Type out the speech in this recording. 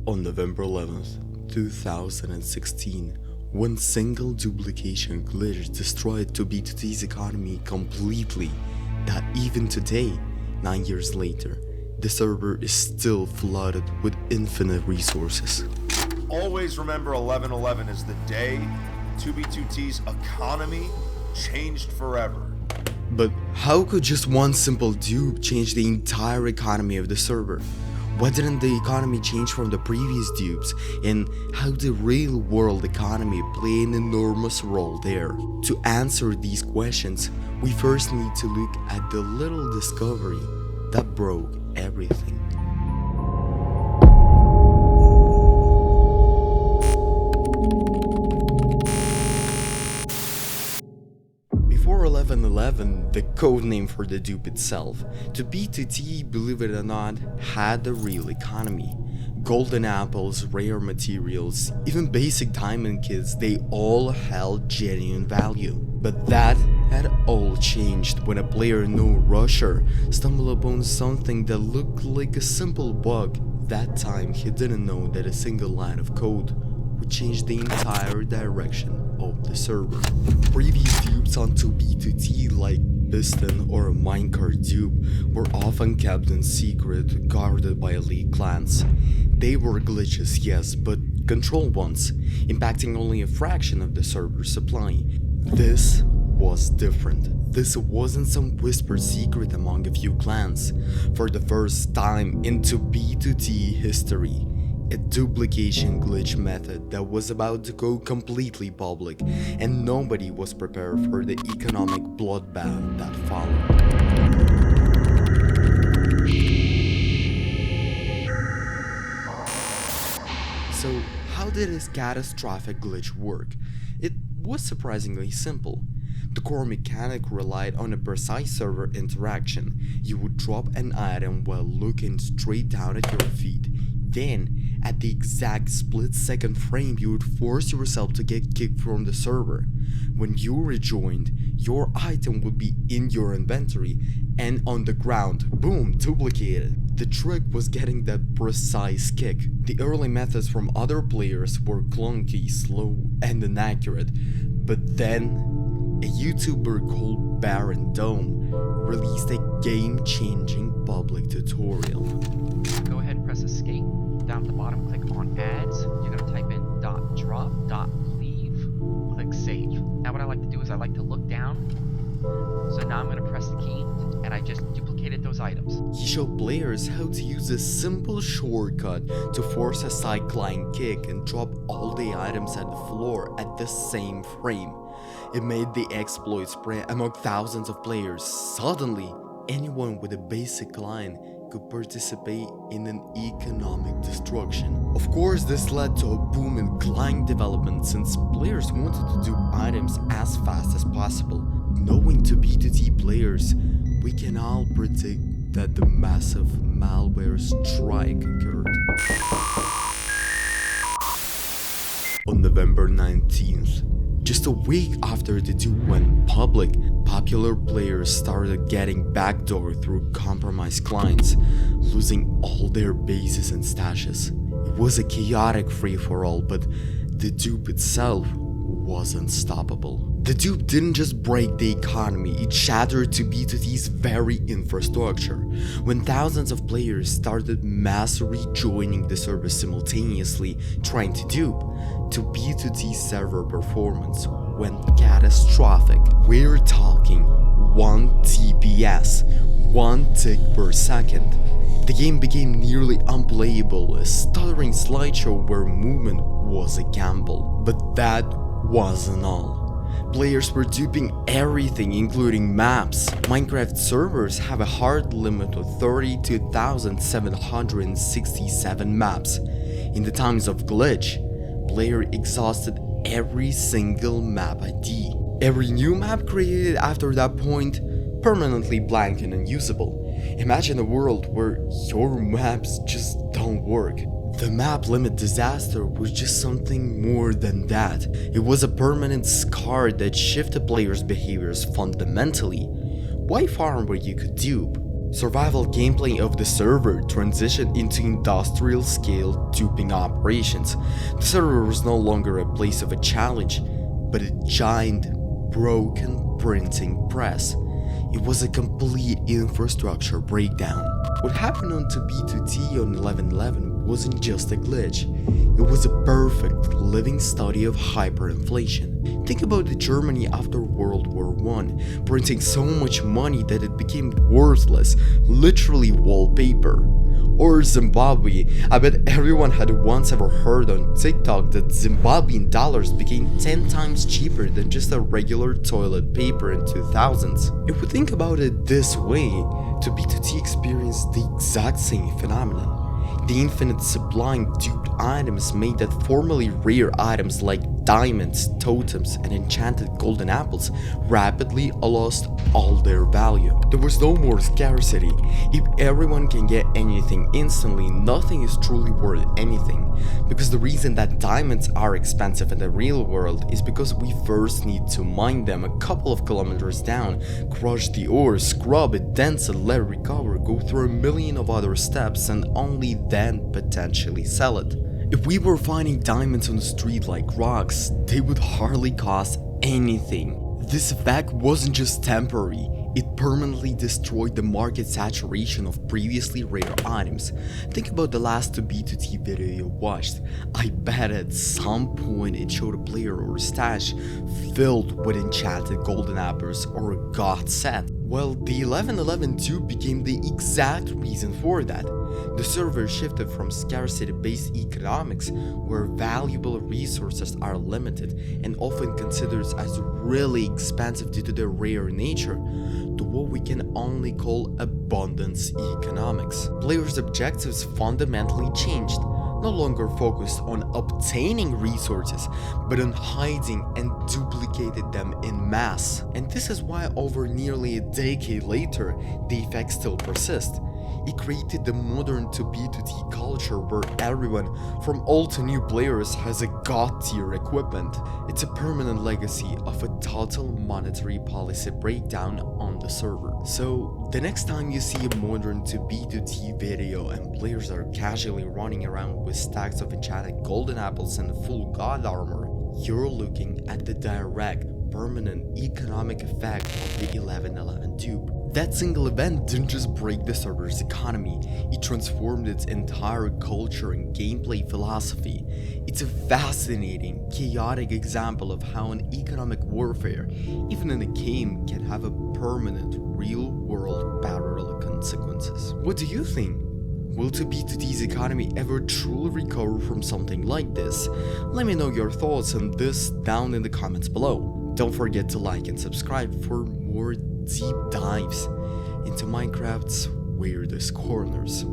On November 11th, 2016, one single duplication glitch destroyed 2b2t's economy completely, that even today, 9 years later, the server is still flooded with infinite resources. Always remember 11/11 is the day 2b2t's economy changed forever. But how could just one simple dupe change the entire economy of the server? Why didn't the economy change from the previous dupes, and how did the real world economy play an enormous role there? To answer these questions, we first need to look at the little discovery that broke everything. Before 11/11, the codename for the dupe itself, 2b2t, believe it or not, had a real economy. Golden apples, rare materials, even basic diamond kits, they all held genuine value. But that had all changed when a player, no rusher, stumbled upon something that looked like a simple bug. That time he didn't know that a single line of code would change the entire direction of the server. Previous dupes on 2b2t, like Piston or a minecart dupe, were often kept in secret, guarded by elite clans. They were glitches, yes, but controlled ones, impacting only a fraction of the server's supply. This was different. This wasn't some whispered secret among a few clans. For the first time in 2b2t history, a duplication glitch method that was about to go completely public, and nobody was prepared for the economic bloodbath that followed. So, how did this catastrophic glitch work? It was surprisingly simple. The core mechanic relied on a precise server interaction. You would drop an item while looking straight down at your feet. Then, at the exact split-second frame, you would force yourself to get kicked from the server. When you rejoined, your item would be in your inventory and on the ground, boom, duplicated. The trick was getting that precise kick. The early methods from other players were clunky, slow, and inaccurate. But then, a YouTuber called BarrenDome released a game-changing public tutorial. Go ahead and press escape. Down at the bottom, click on ads. You're going to type in .drop.leave. Click save. Now what I like to do is I like to look down. So now I'm going to press the key and I just duplicated those items. He showed players how to use a simple shortcut to force a cycline kick and drop all the items at the floor at the same frame. It made the exploit spread among thousands of players. Suddenly, anyone with a basic line could participate in an economic destruction. Of course, this led to a boom in client development since players wanted to dupe items as fast as possible. Knowing 2b2t players, we can all predict that the massive malware strike occurred. On November 19th, just a week after the dupe went public, popular players started getting backdoored through compromised clients, losing all their bases and stashes. It was a chaotic free-for-all, but the dupe itself was unstoppable. The dupe didn't just break the economy, it shattered 2b2t's very infrastructure. When thousands of players started mass rejoining the server simultaneously trying to dupe, 2b2t's server performance went catastrophic. We're talking 1 TPS, 1 tick per second. The game became nearly unplayable, a stuttering slideshow where movement was a gamble. But that wasn't all. Players were duping everything, including maps. Minecraft servers have a hard limit of 32,767 maps. In the times of glitch, player exhausted every single map ID. Every new map created after that point, permanently blank and unusable. Imagine a world where your maps just don't work. The map limit disaster was just something more than that. It was a permanent scar that shifted players' behaviors fundamentally. Why farm where you could dupe? Survival gameplay of the server transitioned into industrial-scale duping operations. The server was no longer a place of a challenge, but a giant, broken printing press. It was a complete infrastructure breakdown. What happened on 2b2t on 11/11 wasn't just a glitch, it was a perfect living study of hyperinflation. Think about the Germany after World War I, printing so much money that it became worthless, literally wallpaper. Or Zimbabwe. I bet everyone had once ever heard on TikTok that Zimbabwean dollars became 10 times cheaper than just a regular toilet paper in 2000s. If we think about it this way, 2b2t experienced the exact same phenomenon. The infinite sublime duped items made that formerly rare items like diamonds, totems, and enchanted golden apples rapidly lost all their value. There was no more scarcity. If everyone can get anything instantly, nothing is truly worth anything. Because the reason that diamonds are expensive in the real world is because we first need to mine them a couple of kilometers down, crush the ore, scrub it, dense it, let it recover, go through a million of other steps, and only then potentially sell it. If we were finding diamonds on the street like rocks, they would hardly cost anything. This effect wasn't just temporary, it permanently destroyed the market saturation of previously rare items. Think about the last 2b2t video you watched. I bet at some point it showed a player or a stash filled with enchanted golden apples or a god set. Well, the 11/11 Dupe became the exact reason for that. The server shifted from scarcity-based economics, where valuable resources are limited and often considered as really expensive due to their rare nature, to what we can only call abundance economics. Players' objectives fundamentally changed, no longer focused on obtaining resources, but on hiding and duplicated them in mass. And this is why over nearly a decade later, the effects still persist. It created the modern 2b2t culture where everyone, from old to new players, has a god tier equipment. It's a permanent legacy of a total monetary policy breakdown on the server. So, the next time you see a modern 2b2t video and players are casually running around with stacks of enchanted golden apples and full god armor, you're looking at the direct, permanent economic effect of the 11/11 Dupe. That single event didn't just break the server's economy, it transformed its entire culture and gameplay philosophy. It's a fascinating, chaotic example of how an economic warfare, even in a game, can have a permanent, real-world parallel consequences. What do you think? Will 2b2t's economy ever truly recover from something like this? Let me know your thoughts on this down in the comments below. Don't forget to like and subscribe for more deep dives into Minecraft's weirdest corners.